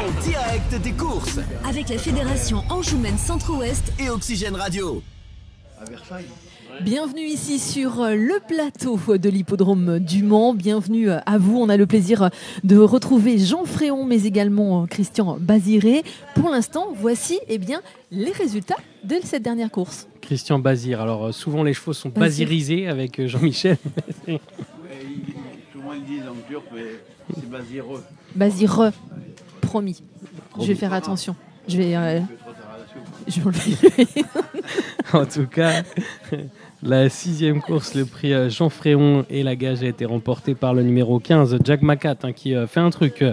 en direct des courses. Avec la Fédération Anjoumen Centre-Ouest et Oxygène Radio. À Versailles. Bienvenue ici sur le plateau de l'hippodrome du Mans. Bienvenue à vous. On a le plaisir de retrouver Jean Fréon, mais également Christian Baziré. Pour l'instant, voici les résultats de cette dernière course. Christian Bazir. Alors, souvent les chevaux sont bazirisés avec Jean-Michel. Souvent ils disent en turc, mais c'est Bazireux. Bazireux, promis. Je vais faire attention. Je vais enlever. En tout cas, la 6e course, le prix Jean Fréon et la gage a été remportée par le numéro 15, Jack Macat, qui fait un truc,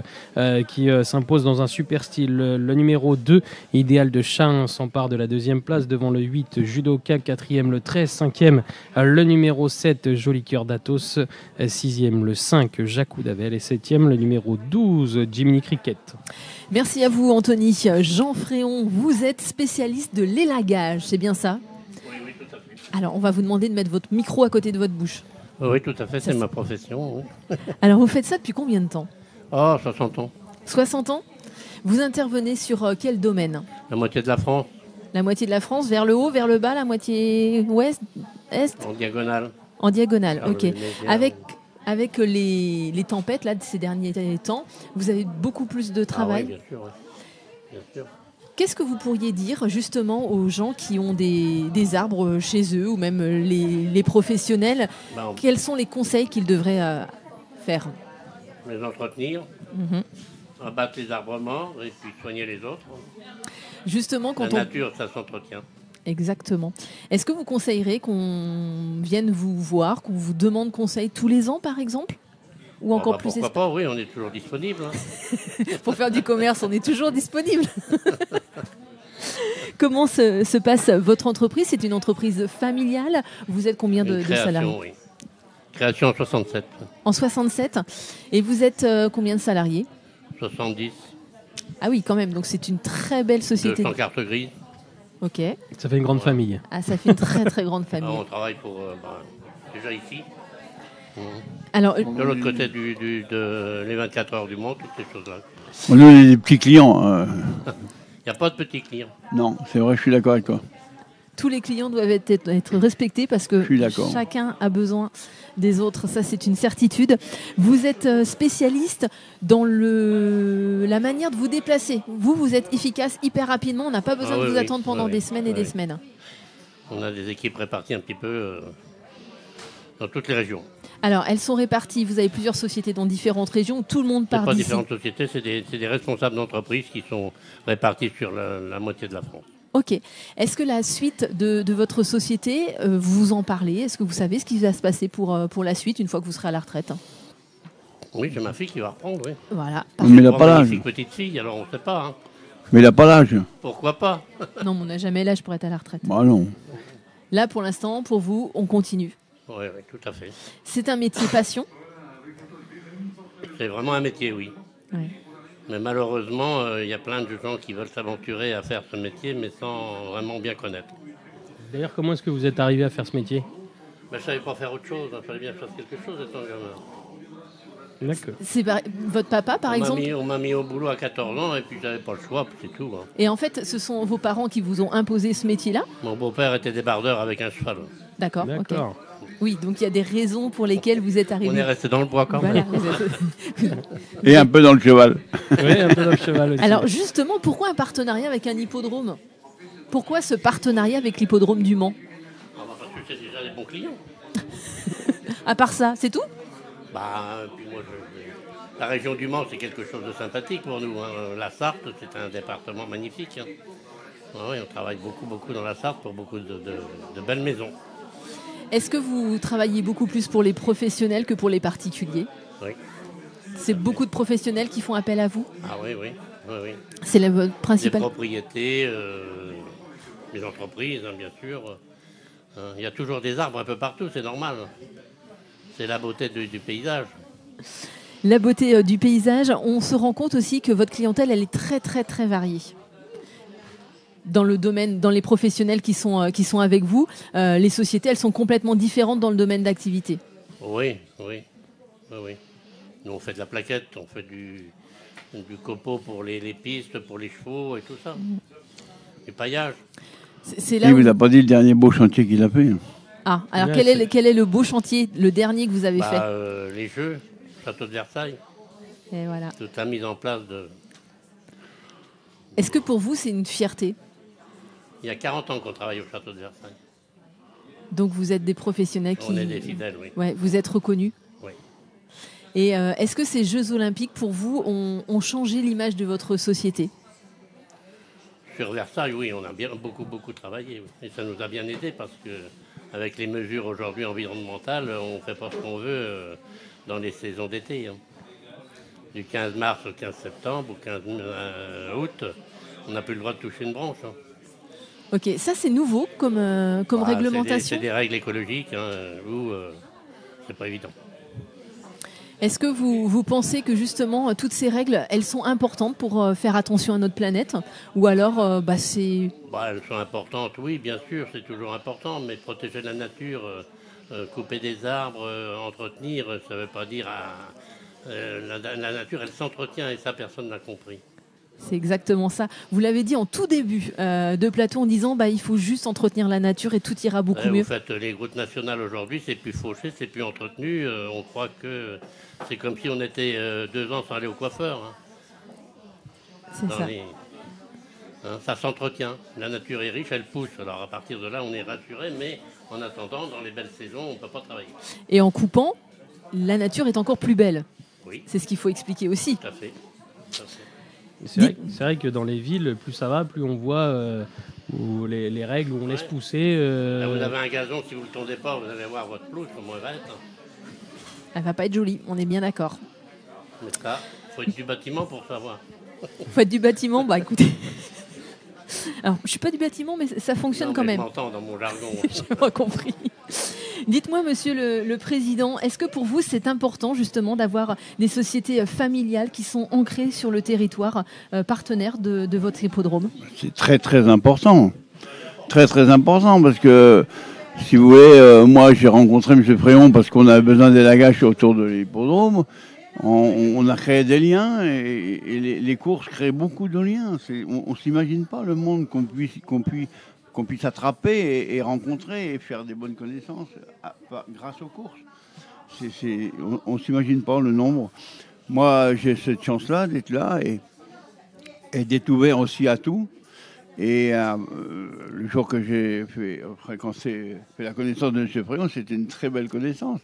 qui s'impose dans un super style. Le numéro 2, Idéal de Chain, s'empare de la 2e place devant le 8, Judoka, 4e, le 13, 5e, le numéro 7, Joli Cœur d'Athos, 6e, le 5, Jacques Oudavel et 7e, le numéro 12, Jiminy Cricket. Merci à vous, Anthony. Jean Fréon, vous êtes spécialiste de l'élagage, c'est bien ça ? Oui, tout à fait. Alors, on va vous demander de mettre votre micro à côté de votre bouche. Oui, tout à fait, c'est ma profession. Oui. Alors, vous faites ça depuis combien de temps ? 60 ans. 60 ans ? Vous intervenez sur quel domaine ? La moitié de la France. La moitié de la France, vers le haut, vers le bas, la moitié ouest, est ? En diagonale. En diagonale, Vers ok. Avec les tempêtes là, de ces derniers temps, vous avez beaucoup plus de travail. Oui, bien sûr. Oui. Bien sûr. Qu'est-ce que vous pourriez dire justement aux gens qui ont des arbres chez eux ou même les professionnels ? Quels sont les conseils qu'ils devraient faire ? Les entretenir, abattre les arbres morts et puis soigner les autres. Justement, quand la nature, ça s'entretient. Exactement. Est-ce que vous conseillerez qu'on vienne vous voir, qu'on vous demande conseil tous les ans par exemple ? Ou encore plus pourquoi pas, oui, on est toujours disponible. Pour faire du commerce, on est toujours disponible. Comment se passe votre entreprise ? C'est une entreprise familiale. Vous êtes combien de salariés ? Oui. Création en 67. En 67. Et vous êtes combien de salariés ? 70. Ah oui, quand même. Donc c'est une très belle société. 200 cartes grises. Ok. Ça fait une grande famille. Ah, ça fait une très très grande famille. Alors, on travaille pour déjà ici. Alors, de l'autre côté les 24 heures du Mans, toutes ces choses-là. Nous, on est des petits clients. Il n'y a pas de petits clients. Non, c'est vrai, je suis d'accord avec toi. Tous les clients doivent être respectés parce que chacun a besoin des autres. Ça, c'est une certitude. Vous êtes spécialiste dans la manière de vous déplacer. Vous êtes efficace hyper rapidement. On n'a pas besoin de vous attendre pendant des semaines et des semaines. On a des équipes réparties un petit peu dans toutes les régions. Alors, elles sont réparties. Vous avez plusieurs sociétés dans différentes régions. Tout le monde part d'ici. C'est pas différentes sociétés, c'est des responsables d'entreprise qui sont répartis sur la moitié de la France. Ok. Est-ce que la suite de votre société, vous en parlez ? Est-ce que vous savez ce qui va se passer pour la suite, une fois que vous serez à la retraite ? Oui, j'ai ma fille qui va reprendre, oui. Voilà. Mais il n'a pas l'âge. Une petite fille, alors on ne sait pas. Mais il n'a pas l'âge. Pourquoi pas ? Non, mais on n'a jamais l'âge pour être à la retraite. Bah non. Là, pour l'instant, pour vous, on continue. Oui, tout à fait. C'est un métier passion ? C'est vraiment un métier, oui. Ouais. Mais malheureusement, il y a plein de gens qui veulent s'aventurer à faire ce métier, mais sans vraiment bien connaître. D'ailleurs, comment est-ce que vous êtes arrivé à faire ce métier ? Je ne savais pas faire autre chose, il fallait bien faire quelque chose étant gamin. D'accord. C'est votre papa, par exemple ? On m'a mis au boulot à 14 ans et puis j'avais pas le choix, c'est tout. Et en fait, ce sont vos parents qui vous ont imposé ce métier-là ? Mon beau-père était débardeur avec un cheval. D'accord. Okay. Oui, donc il y a des raisons pour lesquelles vous êtes arrivé. On est resté dans le bois quand même. Et un peu dans le cheval. Oui, un peu dans le cheval aussi. Alors justement, pourquoi un partenariat avec un hippodrome ? Pourquoi ce partenariat avec l'hippodrome du Mans ? Parce que c'est déjà des bons clients. À part ça, c'est tout ? Puis moi, la région du Mans, c'est quelque chose de sympathique pour nous. La Sarthe, c'est un département magnifique. Oui, on travaille beaucoup dans la Sarthe pour beaucoup de belles maisons. Est-ce que vous travaillez beaucoup plus pour les professionnels que pour les particuliers ? Oui. C'est beaucoup de professionnels qui font appel à vous ? Ah oui. C'est votre principale... Les propriétés, les entreprises, bien sûr. Il y a toujours des arbres un peu partout, c'est normal. C'est la beauté du paysage. La beauté du paysage. On se rend compte aussi que votre clientèle, elle est très, très, très variée. Dans le domaine, dans les professionnels qui sont avec vous, les sociétés, elles sont complètement différentes dans le domaine d'activité. Oui. Nous, on fait de la plaquette, on fait du copeau pour les pistes, pour les chevaux et tout ça. Du paillage. C'est là il ne vous a pas dit le dernier beau chantier qu'il a fait. Ah, alors quel est le beau chantier, le dernier que vous avez fait? Les Jeux, Château de Versailles. Et voilà. Toute la mise en place de... Est-ce que pour vous, c'est une fierté? Il y a 40 ans qu'on travaille au Château de Versailles. Donc vous êtes des professionnels qui... On est des fidèles, oui. Ouais, vous êtes reconnus. Oui. Et est-ce que ces Jeux Olympiques, pour vous, ont changé l'image de votre société? Sur Versailles, oui, on a beaucoup travaillé. Et ça nous a bien aidé parce que avec les mesures aujourd'hui environnementales, on ne fait pas ce qu'on veut dans les saisons d'été. Du 15 mars au 15 septembre, au 15 août, on n'a plus le droit de toucher une branche. Ok, ça c'est nouveau comme réglementation. C'est des règles écologiques, où c'est pas évident. Est-ce que vous pensez que justement toutes ces règles, elles sont importantes pour faire attention à notre planète? Ou alors c'est... Elles sont importantes, oui, bien sûr, c'est toujours important, mais protéger la nature, couper des arbres, entretenir, ça ne veut pas dire... la nature, elle s'entretient et ça, personne n'a compris. C'est exactement ça. Vous l'avez dit en tout début de plateau en disant il faut juste entretenir la nature et tout ira beaucoup mieux. Vous faites les routes nationales aujourd'hui, c'est plus fauché, c'est plus entretenu. On croit que c'est comme si on était 2 ans sans aller au coiffeur. C'est ça. Ça s'entretient. La nature est riche, elle pousse. Alors à partir de là, on est rassuré, mais en attendant, dans les belles saisons, on ne peut pas travailler. Et en coupant, la nature est encore plus belle. Oui. C'est ce qu'il faut expliquer aussi. Tout à fait. C'est vrai que dans les villes, plus ça va, plus on voit où les règles, où on laisse pousser. Là, vous avez un gazon, si vous ne le tondez pas, vous allez voir votre pelouse, comment elle va être. Elle va pas être jolie, on est bien d'accord. Mais ça, il faut être du bâtiment pour savoir. Il faut être du bâtiment, écoutez. Alors, je suis pas du bâtiment, mais ça fonctionne quand même. Je m'entends dans mon jargon. J'ai pas compris. Dites-moi, monsieur le président, est-ce que pour vous, c'est important justement d'avoir des sociétés familiales qui sont ancrées sur le territoire partenaire de votre hippodrome? C'est très important. Très important parce que, si vous voulez, moi j'ai rencontré M. Fréon parce qu'on avait besoin d'élagage autour de l'hippodrome. On a créé des liens et les courses créent beaucoup de liens. On ne s'imagine pas le monde qu'on puisse attraper et rencontrer et faire des bonnes connaissances grâce aux courses. On ne s'imagine pas le nombre. Moi, j'ai cette chance-là d'être là et d'être ouvert aussi à tout. Et le jour que j'ai fait la connaissance de M. Fréon, c'était une très belle connaissance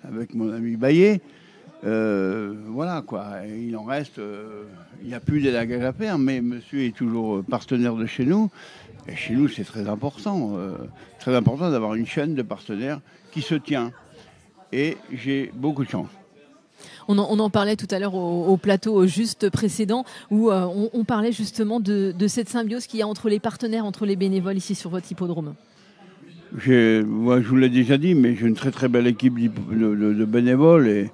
avec mon ami Baillet. Voilà quoi, il en reste, il n'y a plus d'élagage à faire, mais monsieur est toujours partenaire de chez nous. Et chez nous, c'est très important d'avoir une chaîne de partenaires qui se tient. Et j'ai beaucoup de chance. On en parlait tout à l'heure au plateau juste précédent où on parlait justement de cette symbiose qu'il y a entre les partenaires, entre les bénévoles ici sur votre hippodrome. Je vous l'ai déjà dit, mais j'ai une très belle équipe de bénévoles et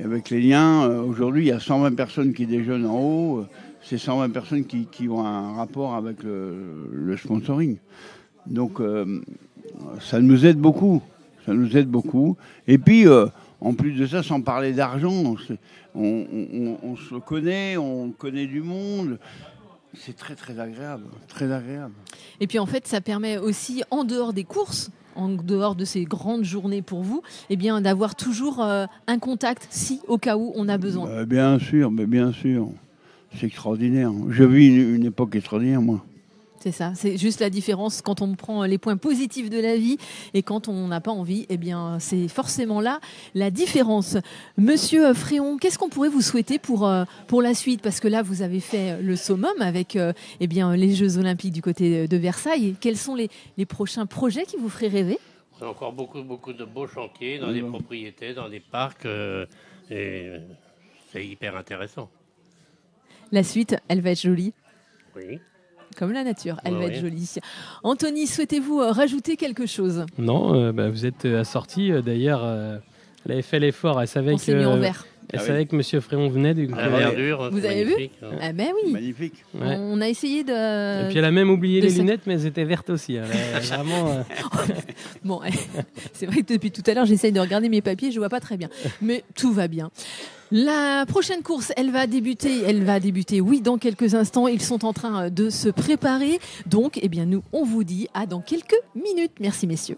avec les liens, aujourd'hui, il y a 120 personnes qui déjeunent en haut. C'est 120 personnes qui ont un rapport avec le sponsoring. Donc, ça nous aide beaucoup. Et puis, en plus de ça, sans parler d'argent, on se connaît, on connaît du monde. C'est très agréable. Et puis, en fait, ça permet aussi, en dehors des courses, en dehors de ces grandes journées pour vous, d'avoir toujours un contact si au cas où on a besoin. Bien sûr. C'est extraordinaire. Je vis une époque extraordinaire, moi. C'est ça, c'est juste la différence quand on prend les points positifs de la vie et quand on n'a pas envie, c'est forcément là la différence. Monsieur Fréon, qu'est-ce qu'on pourrait vous souhaiter pour la suite? Parce que là, vous avez fait le summum avec les Jeux Olympiques du côté de Versailles. Quels sont les prochains projets qui vous feraient rêver? Il y a encore beaucoup de beaux chantiers dans des propriétés, dans des parcs. Et c'est hyper intéressant. La suite, elle va être jolie. Oui. Comme la nature, elle va être jolie. Anthony, souhaitez-vous rajouter quelque chose? Non, vous êtes assorti. D'ailleurs, elle avait fait l'effort. Elle savait Elle savait que M. Fréon venait du coup. La verdure, vous avez vu? Ah ben oui. Magnifique. Ouais. On a essayé de... Et puis elle a même oublié les lunettes, mais elles étaient vertes aussi. Vraiment... Bon, c'est vrai que depuis tout à l'heure, j'essaye de regarder mes papiers, je vois pas très bien. Mais tout va bien. La prochaine course, elle va débuter, oui, dans quelques instants. Ils sont en train de se préparer. Donc, eh bien, nous, on vous dit à dans quelques minutes. Merci, messieurs.